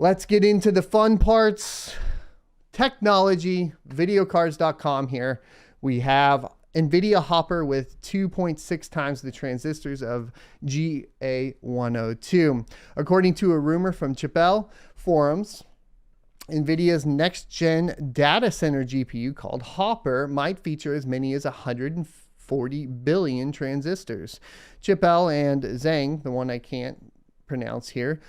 Let's get into the fun parts. Technology, videocards.com here. We have NVIDIA Hopper with 2.6 times the transistors of GA102. According to a rumor from Chappelle forums, NVIDIA's next-gen data center GPU called Hopper might feature as many as 140 billion transistors. Chappelle and Zhang, the one I can't pronounce here,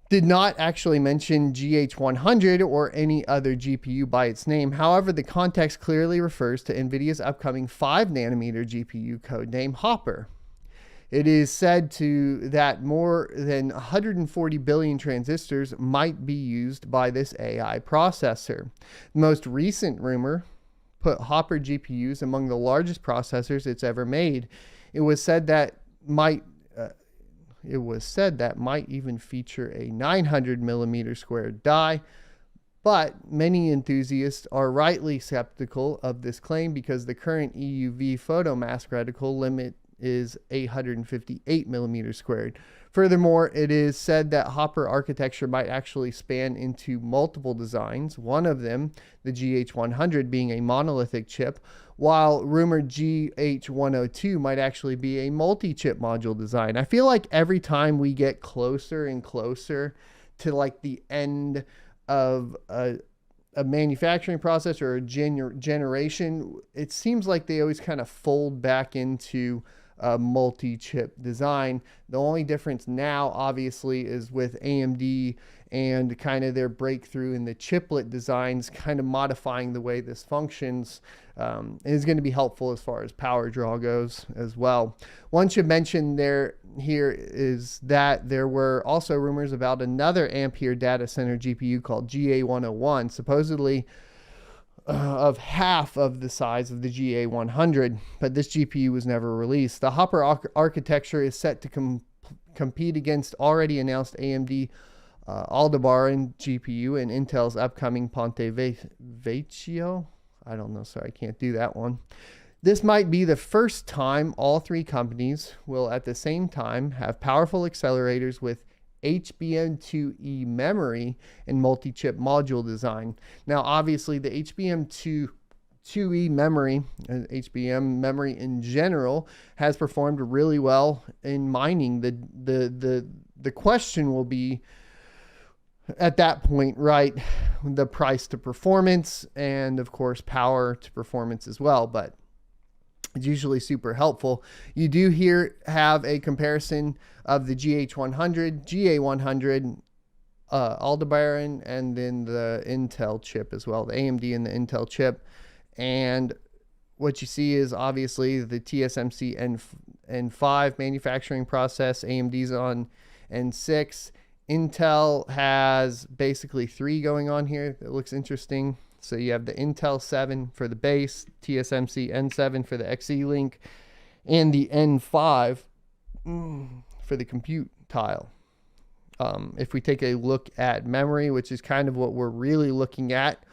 did not actually mention GH100 or any other GPU by its name. However, the context clearly refers to NVIDIA's upcoming 5nm GPU codename Hopper. It is said that more than 140 billion transistors might be used by this AI processor. The most recent rumor put Hopper GPUs among the largest processors it's ever made. It was said that might even feature a 900mm squared die, but many enthusiasts are rightly skeptical of this claim because the current EUV photomask reticle limit is 858mm squared. Furthermore, it is said that Hopper architecture might actually span into multiple designs, one of them, the GH100, being a monolithic chip, while rumored GH102 might actually be a multi-chip module design. I feel like every time we get closer and closer to like the end of a manufacturing process or a generation, it seems like they always kind of fold back into a multi-chip design. The only difference now, obviously, is with AMD and kind of their breakthrough in the chiplet designs, kind of modifying the way this functions, is going to be helpful as far as power draw goes as well. One should mention here is that there were also rumors about another Ampere data center GPU called GA101, supposedly of half of the size of the GA100, but this GPU was never released. The Hopper architecture is set to compete against already announced AMD Aldebaran GPU and Intel's upcoming Ponte Vecchio. I don't know, sorry, I can't do that one. This might be the first time all three companies will at the same time have powerful accelerators with HBM2E memory and multi-chip module design. Now, obviously, the HBM2E memory and HBM memory in general has performed really well in mining. The question will be at that point, right, the price to performance and of course power to performance as well, but it's usually super helpful. You do have a comparison of the GH100, GA100, Aldebaran, and then the Intel chip as well, the AMD and the Intel chip. And what you see is obviously the TSMC N5 manufacturing process. AMD's on N6. Intel has basically 3 going on here. That looks interesting. So you have the Intel 7 for the base, TSMC N7 for the XE link, and the N5 for the compute tile. If we take a look at memory, which is kind of what we're really looking at,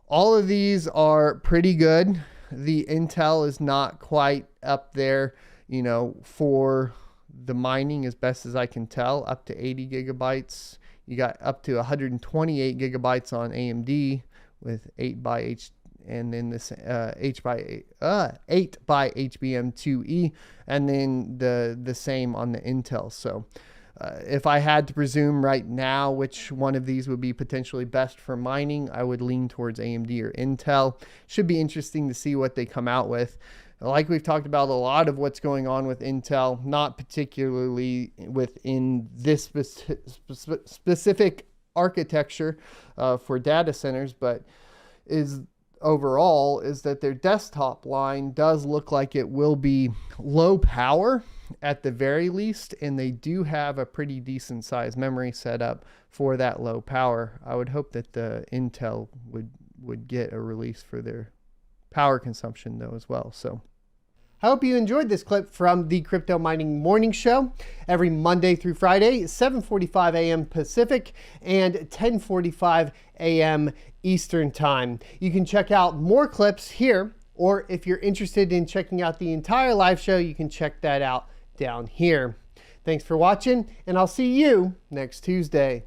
all of these are pretty good. The Intel is not quite up there, for the mining, as best as I can tell, up to 80 gigabytes. You got up to 128 gigabytes on AMD with 8 by H, and then this 8 by HBM2E, and then the same on the Intel. So if I had to presume right now which one of these would be potentially best for mining, I would lean towards AMD or Intel. Should be interesting to see what they come out with. Like we've talked about, a lot of what's going on with Intel, not particularly within this specific architecture for data centers, but overall is that their desktop line does look like it will be low power at the very least, and they do have a pretty decent size memory setup for that low power. I would hope that the Intel would get a release for their power consumption though as well. So I hope you enjoyed this clip from the Crypto Mining Morning Show every Monday through Friday, 7:45 a.m. Pacific and 10:45 a.m. Eastern Time. You can check out more clips here, or if you're interested in checking out the entire live show, you can check that out down here. Thanks for watching, and I'll see you next Tuesday.